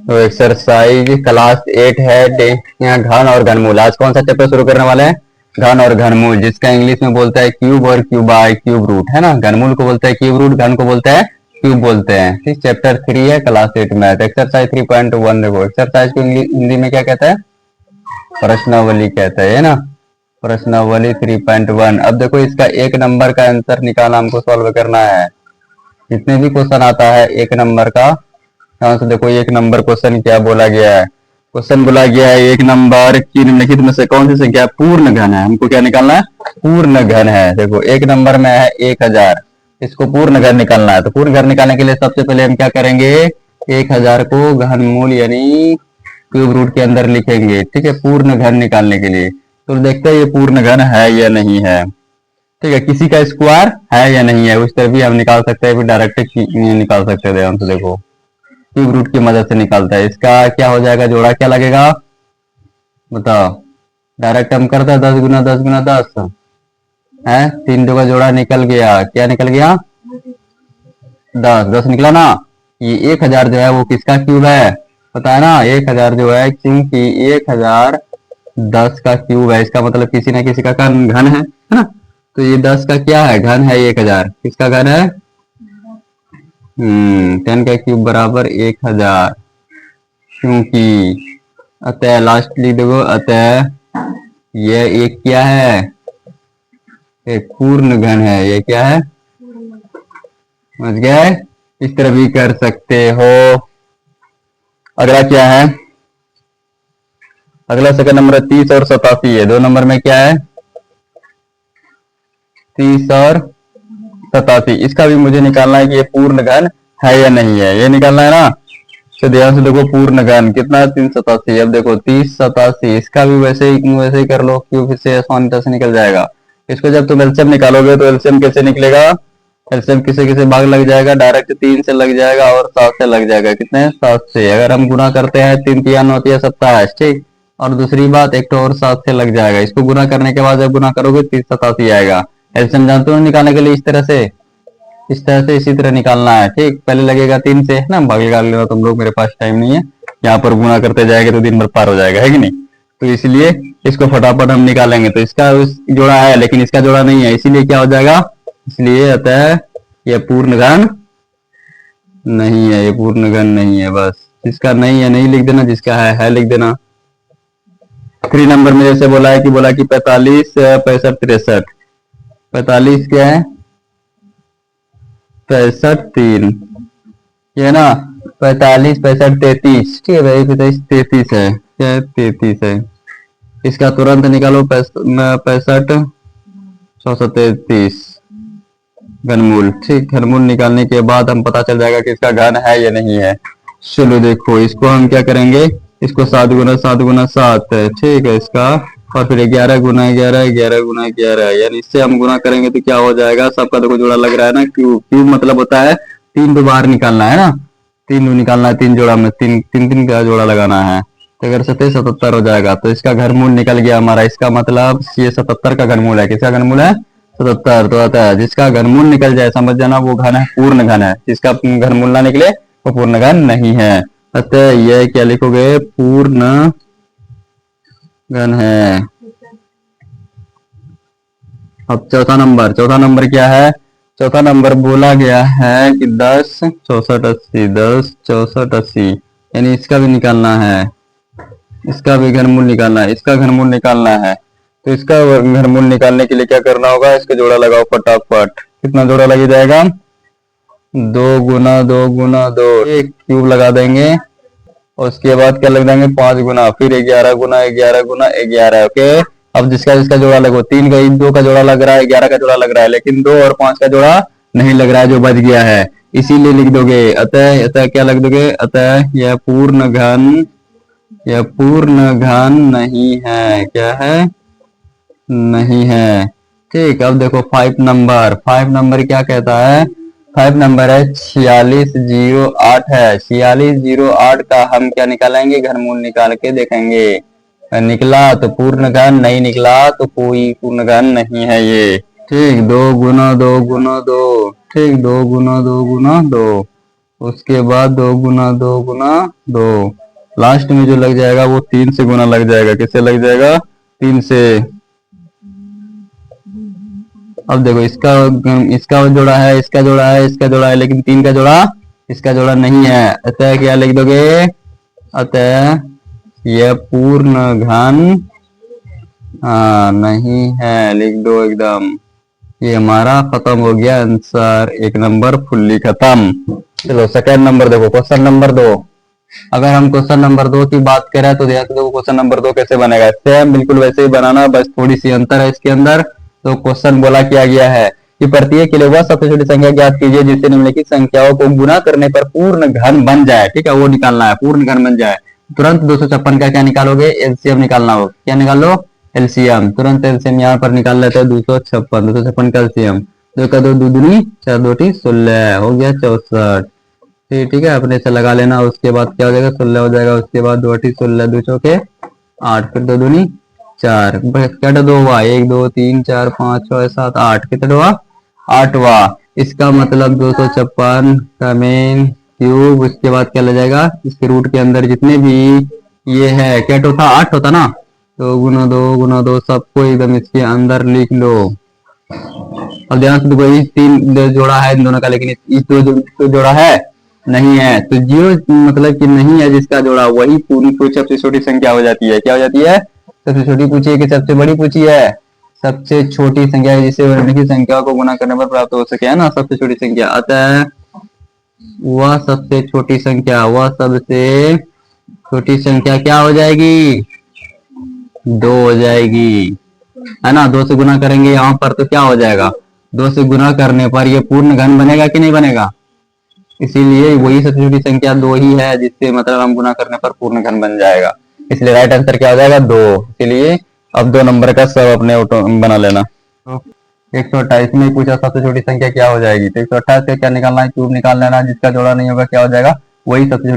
तो exercise class 8 है यहाँ घन और घनमूल। आज कौन सा चैप्टर शुरू करने वाले हैं? घन और घनमूल, जिसका इंग्लिश में बोलता है क्यूब और क्यूबाई, क्यूब रूट है ना। घनमूल को बोलता है क्यूब रूट, घन को बोलता है क्यूब बोलते हैं। ठीक, चैप्टर 3 है क्लास 8 मैथ। एक्सरसाइज 3.1 देखो, एक्सरसाइज को हिंदी में क्या कहता है? प्रश्नावली कहता है ना, प्रश्नावली 3.1। अब देखो इसका एक नंबर का आंसर निकालना हमको सॉल्व करना है। जितने भी क्वेश्चन आता है एक नंबर का, यहाँ से देखो एक नंबर क्वेश्चन क्या बोला गया है। क्वेश्चन बोला गया है एक नंबर की निम्नलिखित में से कौन सी संख्या पूर्ण घन है। हमको क्या निकालना है? पूर्ण घन है। देखो एक नंबर में है 1000, इसको पूर्ण घन निकालना है। तो पूर्ण घन निकालने के लिए सबसे पहले हम क्या करेंगे? 1000 को घनमूल यानी क्यूब रूट के अंदर लिखेंगे। ठीक है, पूर्ण घन निकालने के लिए। तो देखते हैं ये पूर्ण घन है या नहीं है। ठीक है, किसी का स्क्वायर है या नहीं है, उस तरह भी हम निकाल सकते हैं, फिर डायरेक्ट निकाल सकते हैं। ध्यान से देखो, क्यूब रूट की मदद से निकालता है। इसका क्या हो जाएगा? जोड़ा क्या लगेगा बताओ? डायरेक्ट हम करते हैं 10 गुना 10 गुना 10 है, 3 का जोड़ा निकल गया। क्या निकल गया? 10 10 निकला ना। ये 1000 जो है वो किसका क्यूब है पता है ना? 1000 जो है, क्योंकि 1000 10 का क्यूब है, इसका मतलब किसी ना किसी का घन है ना। तो ये 10 का क्या है? घन है। 1000 किसका घन है? 10 का क्यूब बराबर 1000, क्योंकि अतः लास्ट लिख दो, अतः यह एक क्या है? एक पूर्ण घन है। ये क्या है? समझ गए? इस तरह भी कर सकते हो। अगला क्या है? अगला सेकंड नंबर 30 और 87 है। 2 नंबर में क्या है? 30 और 87। इसका भी मुझे निकालना है कि ये पूर्ण घन है या नहीं है। ये निकालना है ना। तो ध्यान से देखो, पूर्ण घन कितना है? 387। अब देखो 30 87, इसका भी वैसे ही कर लो, क्यों फिर से आसानी से निकल जाएगा। इसको जब तुम एलसीएम निकालोगे तो एलसीएम कैसे निकलेगा? एलसीएम किसे किसे भाग लग जाएगा? डायरेक्ट 3 से लग जाएगा और 7 से लग जाएगा। कितने? 7 से। अगर हम गुना करते हैं 3 3 होती है 27। ठीक, और दूसरी बात एक तो और 7 से लग जाएगा। इसको गुना करने के बाद जब गुना करोगे 30 87 आएगा। एलसीएम जानते हो निकालने के लिए इस तरह से, इस तरह से इसी तरह निकालना है। ठीक, पहले लगेगा 3 से ना, भाग निकाल लेना तुम लोग, मेरे पास टाइम नहीं है। यहाँ पर गुना करते जाएंगे तो दिन भर पार हो जाएगा, है कि नहीं। तो इसलिए इसको फटाफट हम निकालेंगे। तो इसका जोड़ा है लेकिन इसका जोड़ा नहीं है, इसीलिए क्या हो जाएगा? इसलिए अतः यह पूर्ण घन नहीं है। ये पूर्ण घन नहीं है। बस जिसका नहीं है नहीं लिख देना, जिसका है लिख देना। 3 नंबर में जैसे बोला है कि 45 65 63। 45 क्या है? 65 3, ये ना 45 65 33। ठीक है भाई, 33 है। क्या है? 33 है। इसका तुरंत निकालो, 65 633 घनमूल। ठीक, घनमूल निकालने के बाद हम पता चल जाएगा कि इसका घन है या नहीं है। चलो देखो, इसको हम क्या करेंगे? इसको 7 गुना 7 गुना 7 है। ठीक है, इसका और फिर 11 गुना 11 11 गुना 11, यानी इससे हम गुना करेंगे तो क्या हो जाएगा? सबका देखो जोड़ा लग रहा है ना, क्यूब। क्यूब मतलब होता है 3 तो बाहर निकालना है ना, 3 निकालना है। 3 जोड़ा में 3 3 3 का जोड़ा लगाना है। तो अगर 77 हो जाएगा तो इसका घनमूल निकल गया हमारा। इसका मतलब ये 77 का घनमूल है। किसका घनमूल है? 77। तो आता है जिसका घनमूल निकल जाए समझ जाना वो घन है, पूर्ण घन है। जिसका घनमूल ना निकले वो पूर्ण घन नहीं है। अतः यह क्या लिखोगे? पूर्ण घन है। अब चौथा नंबर क्या है? चौथा नंबर बोला गया है कि 10 64 80, 10 64 80, यानी इसका भी निकालना है। इसका भी घनमूल निकालना है, इसका घनमूल निकालना है। तो इसका घनमूल निकालने के लिए क्या करना होगा? इसका जोड़ा लगाओ फटाफट। कितना जोड़ा लग जाएगा? 2 गुना 2 गुना 2, एक क्यूब लगा देंगे। और उसके बाद क्या लग देंगे? 5 गुना, फिर 11 गुना 11 गुना 11। ओके, अब जिसका जिसका जोड़ा लगो, 3 का 2 का जोड़ा लग रहा है, 11 का जोड़ा लग रहा है, लेकिन 2 और 5 का जोड़ा नहीं लग रहा है, जो बच गया है। इसीलिए लिख दोगे अतः, अतः क्या लग दोगे? अतः यह पूर्ण घन, यह पूर्ण घन नहीं है। क्या है? नहीं है। ठीक, अब देखो 5 नंबर क्या कहता है? 5 नंबर है 4608 है। 4608 का हम क्या निकालेंगे? घनमूल निकाल के देखेंगे। निकला तो पूर्ण घन, नहीं निकला तो कोई पूर्ण घन नहीं है ये। ठीक, 2 गुना 2 गुना 2। ठीक, 2 गुना 2 गुना 2। उसके बाद 2 लास्ट में जो लग जाएगा वो 3 से गुना लग जाएगा। किससे लग जाएगा? 3 से। अब देखो इसका जोड़ा है, इसका जोड़ा है, इसका जोड़ा है, लेकिन 3 का जोड़ा इसका जोड़ा नहीं है। अतः क्या लिख दोगे? अतः यह पूर्ण घन नहीं है, लिख दो एकदम। ये हमारा खत्म हो गया आंसर, 1 नंबर फुल्ली खत्म। चलो सेकंड नंबर देखो, क्वेश्चन नंबर 2। अगर हम क्वेश्चन नंबर 2 की बात करें तो देखो क्वेश्चन नंबर 2 कैसे बनेगा। सेम बिल्कुल वैसे ही बनाना, बस थोड़ी सी अंतर है इसके अंदर। तो क्वेश्चन बोला किया गया है कि प्रत्येक के लिए वह सबसे छोटी संख्या ज्ञात कीजिए जिससे निम्नलिखित संख्याओं को गुना करने पर पूर्ण घन बन जाए। ठीक है, वो निकालना है, पूर्ण घन बन जाए। तुरंत 256 का क्या निकालोगे? एलसीएम निकालना हो। क्या निकालो? एलसीएम। तुरंत एलसीएम यहाँ पर निकाल लेते हैं। 256 का एलसीएम। 2 का 2 दूनी 4 2 16 हो गया 64। ठीक है, अपने से लगा लेना। उसके बाद क्या हो जाएगा? 16 हो जाएगा। उसके बाद 2 16 2 चौके 8, फिर 2 दूनी 4। क्या 2 हुआ? 1 2 3 4 5 6 7 8। कितना हुआ? 8वां। इसका मतलब 256 का मेन क्यूब। उसके बाद क्या ले जाएगा? इसके रूट के अंदर जितने भी ये है, क्या होता? 8 होता ना। तो गुना दो सबको एकदम इसके अंदर लिख लो। अब ध्यान से देखो, इस 3 जोड़ा है इन दोनों का, लेकिन इस 2 जोड़ा है नहीं है। तो जीरो मतलब कि नहीं है जिसका जोड़ा, वही पूरी कोई सबसे छोटी संख्या हो जाती है। क्या हो जाती है? सबसे छोटी पूछी है कि सबसे बड़ी पूछी है? सबसे छोटी संख्या है, जिससे निम्नलिखित संख्या को गुना करने पर प्राप्त हो सके, है ना, सबसे छोटी संख्या। अतः वह सबसे छोटी संख्या, वह सबसे छोटी संख्या क्या हो जाएगी? 2 हो जाएगी, है ना। 2 से गुना करेंगे यहाँ पर तो क्या हो जाएगा? 2 से गुना करने पर ये पूर्ण घन बनेगा कि नहीं बनेगा? इसीलिए वही सबसे छोटी संख्या 2 ही है, जिससे मतलब हम गुना करने पर पूर्ण घन बन जाएगा। इसलिए राइट आंसर क्या हो जाएगा? 2। इसीलिए अब 2 नंबर का सब अपने बना लेना। तो 128 में पूछा सबसे छोटी संख्या क्या हो जाएगी। तो 128 का क्या निकालना है? क्यूब निकाल लेना। जिसका जोड़ा नहीं होगा क्या हो जाएगा? वही सबसे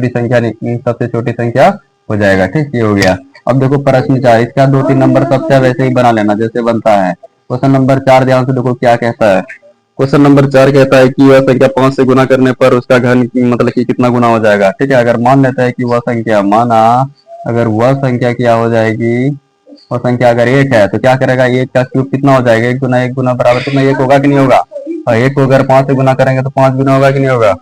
छोटी संख्या हो जाएगा। ठीक, ये हो गया। अब देखो प्रश्न 4, इसका 2-3 नंबर सबसे वैसे ही बना लेना जैसे बनता है। क्वेश्चन नंबर 4 ध्यान से देखो क्या कहता है। क्वेश्चन नंबर 4 कहता है कि वह संख्या 5 से गुना करने पर उसका घन मतलब कि कितना गुना हो जाएगा। ठीक है, अगर मान लेता है कि वह संख्या, अगर वह संख्या क्या हो जाएगी, वह संख्या अगर 1 है तो क्या करेगा? 1 का क्यूब कितना हो जाएगा? 1 गुना बराबर कितना? 1 होगा कि नहीं होगा? और 1 को अगर 5 से गुना करेंगे तो 5 गुना होगा कि नहीं होगा?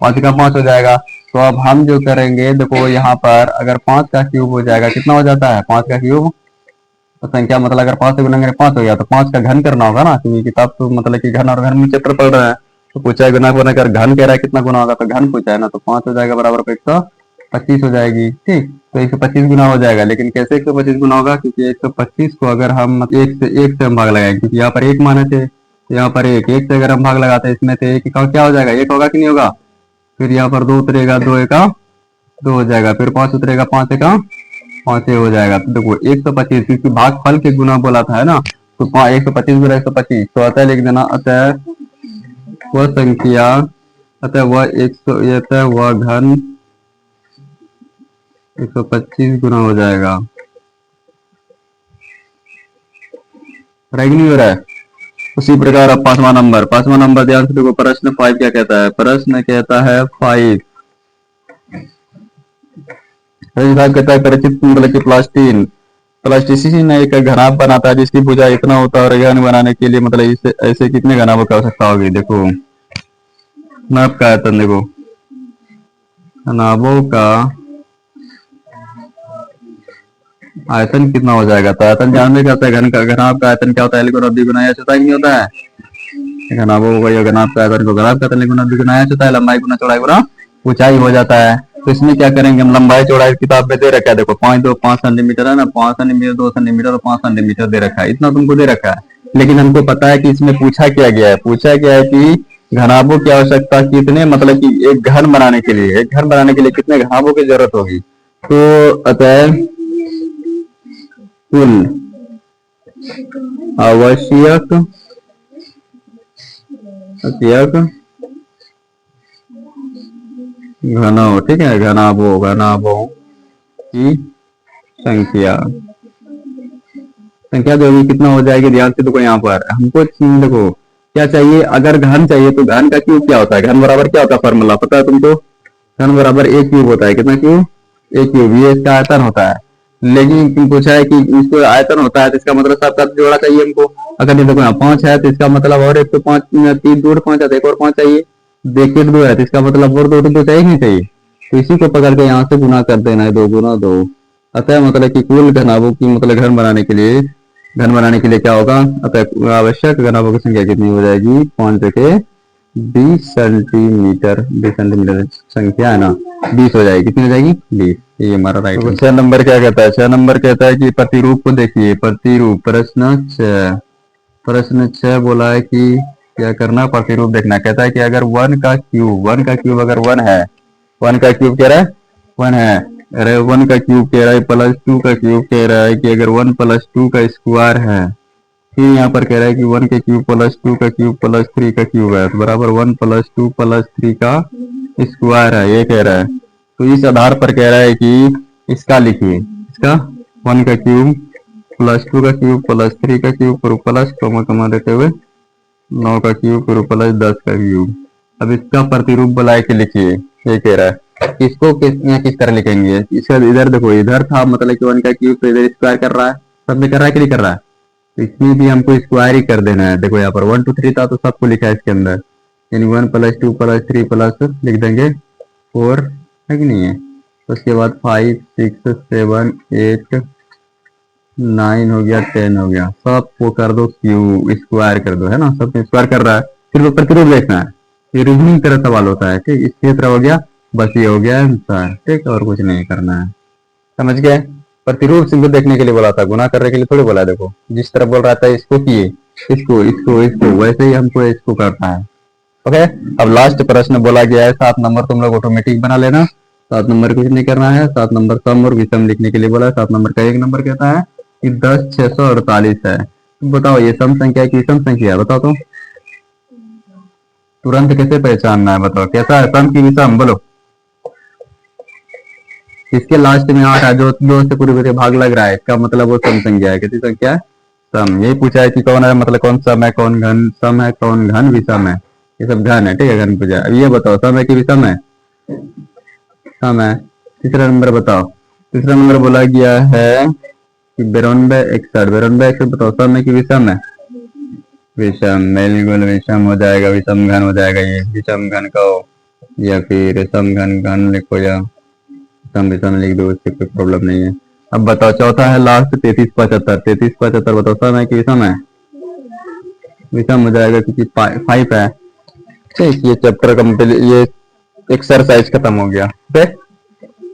5 का 5 हो जाएगा। तो अब हम जो करेंगे, देखो यहाँ पर अगर 5 का क्यूब हो जाएगा, कितना हो जाता है 5 का क्यूब? तो संख्या मतलब अगर 5 से गुना करें 5 हो गया, तो 5 का घन करना होगा ना, क्योंकि किताब तो मतलब कि घन और घन में चैप्टर पढ़ रहे हैं। तो पूछा है गुना गुना कर, घन कह रहा है कितना गुना होगा, तो घन पूछा है ना, तो 5 हो जाएगा बराबर 125 हो जाएगी। ठीक, तो 125 गुना हो जाएगा। लेकिन कैसे 125 गुना होगा? क्योंकि 125 को अगर हम 1 से हम भाग लगाएंगे, क्योंकि यहाँ पर 1 माने थे, यहाँ पर 1 से अगर हम भाग लगाते हैं इसमें से 1 का क्या हो जाएगा? 1 होगा कि नहीं होगा? फिर यहाँ पर 2 उतरेगा, 2 एका 2 हो जाएगा। फिर 5 उतरेगा, 5 एका 5 हो जाएगा। तो देखो 125, क्योंकि भाग फल के गुना बोला था, है ना, तो 125 गुना 125, तो अतः लिख देना अतः वह संख्या, अतः वह घन 125 गुना हो जाएगा। नहीं हो रहा है? उसी प्रकार अब 5वां नंबर ध्यान से देखो। प्रश्न 5 क्या कहता है? प्रश्न कहता है 5 कहता है परिचित मतलब कि प्लास्टिसिन एक घनाभ बनाता है जिसकी भुजा इतना होता है, और घन बनाने के लिए मतलब इसे ऐसे कितने घनाभों की आवश्यकता होगी। देखो नाभ का आयतन, देखो घनाभों का आयतन कितना हो जाएगा। तो आयतन जानते करते हैं, घनाभ का आयतन क्या होता है? एल गुना बी गुना एच होता है, नहीं होता है? घनाभों का या घनाभ का आयतन को घनाभ का आयतन गुना बी गुना एच होता है। लंबाई गुना चौड़ाई गुना ऊंचाई हो जाता है। तो इसमें क्या करेंगे हम? लंबाई चौड़ाई किताब में दे रखा है, देखो 5 सेंटीमीटर है ना, 5 सेंटीमीटर 2 सेंटीमीटर और 5 सेंटीमीटर दे रखा है, इतना तुमको दे रखा है। लेकिन हमको पता है कि इसमें पूछा क्या गया है? पूछा गया है कि घनाभों की आवश्यकता कितने, मतलब कि एक घन बनाने के लिए, कितने घनाभों की जरूरत होगी। तो अतः कुल आवश्यक घनों, ठीक है, घनाभों की संख्या जो भी कितना हो जाएगी। ध्यान से देखो, यहाँ पर हमको देखो क्या चाहिए, अगर घन चाहिए तो घन का क्यूब क्या होता है, घन बराबर क्या होता है, फॉर्मूला पता है तुमको, घन बराबर ए क्यूब होता है, कितना क्यूब, ए क्यूब, ये इसका आयतन होता है। लेकिन तुम पूछा है कि इसको आयतन होता है तो इसका मतलब साथ साथ जोड़ा चाहिए हमको। अगर ये देखो यहाँ 5 है तो इसका मतलब और एक तो 5 3 दूर 5 है तो एक और 5 चाहिए, देखिए 2 है तो इसका मतलब और 2 तो चाहिए नहीं चाहिए, तो इसी को पकड़ के यहाँ से गुना कर देना है, 2 गुना 2। अतः मतलब कि कुल घनाभों की मतलब घन बनाने के लिए क्या होगा, अतः आवश्यक घनाभों की संख्या कितनी हो जाएगी, 5 के 20 सेंटीमीटर, 20 सेंटीमीटर संख्या है ना, 20 हो जाएगी, कितनी हो जाएगी 20। ये हमारा राइट है। 6 नंबर क्या कहता है, 6 नंबर कहता है कि प्रतिरूप को देखिए, प्रतिरूप, प्रश्न 6 बोला है कि क्या करना, प्रतिरूप देखना। कहता है कि अगर 1 का क्यूब अगर 1 है, 1 का क्यूब कह रहा है 1 है, अरे 1 का क्यूब कह रहा है प्लस 2 का क्यूब कह रहा है कि अगर 1 प्लस 2 का स्क्वायर है, फिर यहाँ पर कह रहा है कि 1 के क्यूब प्लस 2 का क्यूब प्लस 3 का क्यूब है, तो बराबर 1 प्लस 2 प्लस 3 का स्क्वायर है, ये कह रहा है। तो इस आधार पर कह रहा है कि इसका लिखिए, इसका 1 का क्यूब प्लस 2 का क्यूब प्लस 3 का क्यूब पर प्लस कमा देते हुए 9 का क्यूब पर प्लस 10 का क्यूब। अब इसका प्रतिरूप बुला के लिखिए, ये कह रहा है। इसको किस तरह लिखेंगे, इसका इधर देखो, इधर था मतलब कि 1 का क्यूब तो इधर स्क्वायर कर रहा है, सब में कर रहा है कि नहीं कर रहा है, तो इसमें भी हमको स्क्वायर ही कर देना है। देखो यहाँ पर 1 2 3 था तो सबको लिखा है इसके अंदर, यानी 1 प्लस 2 प्लस 3 प्लस लिख देंगे 4 है कि नहीं है, उसके बाद 5 6 7 8 9 हो गया 10 हो गया, सबको कर दो क्यू स्क्वायर कर दो, है ना, सब स्क्वायर कर रहा है। फिर प्रतिरूप देखना है, ये रीजनिंग तरह सवाल होता है, ठीक, इस क्षेत्र हो गया, बस ये हो गया आंसर, ठीक, और कुछ नहीं करना है, समझ गए। प्रतिरूप सिंबल देखने के लिए बोला था, गुना करने के लिए थोड़ी बोला। देखो जिस तरह बोल रहा था इसको किए, इसको इसको इसको, वैसे ही हमको इसको करना है। ओके, अब लास्ट प्रश्न बोला गया है 7 नंबर, तुम लोग ऑटोमेटिक बना लेना। 7 नंबर कुछ नहीं करना है, 7 नंबर सम और विषम लिखने के लिए बोला है। 7 नंबर का 1 नंबर कहता है कि 10 648 है। तुम बताओ ये सम संख्या है कि विषम संख्या है, बताओ तो, तुरंत कैसे पहचानना है, बताओ कैसा है, सम की विषम, बोलो। इसके लास्ट में 8 है, जो 2 से पूरी भाग लग रहा है, इसका मतलब वो सम संख्या है, कितनी संख्या है, सम। यही पूछा है कि कौन है, मतलब कौन सम है, कौन घन सम है, कौन घन विषम है, ये सब घन है, ठीक है, घन पूछा। अब ये बताओ सम है कि विषम है, सम है। तीसरा नंबर बताओ, तीसरा नंबर बोला गया है कि 92 बताओ सम है कि विषम है, विषम, बिल्कुल विषम हो जाएगा, विषम घन हो जाएगा, ये विषम घन कहो या फिर सम घन घन लिखो या सम विषम लिख दो, इससे कोई प्रॉब्लम नहीं है। अब बताओ चौथा है लास्ट 33 75 बताओ सम है कि विषम है, विषम हो जाएगा क्योंकि 5 है, ठीक। ये चैप्टर कंप्लीट, ये एक्सरसाइज खत्म हो गया, ठीक।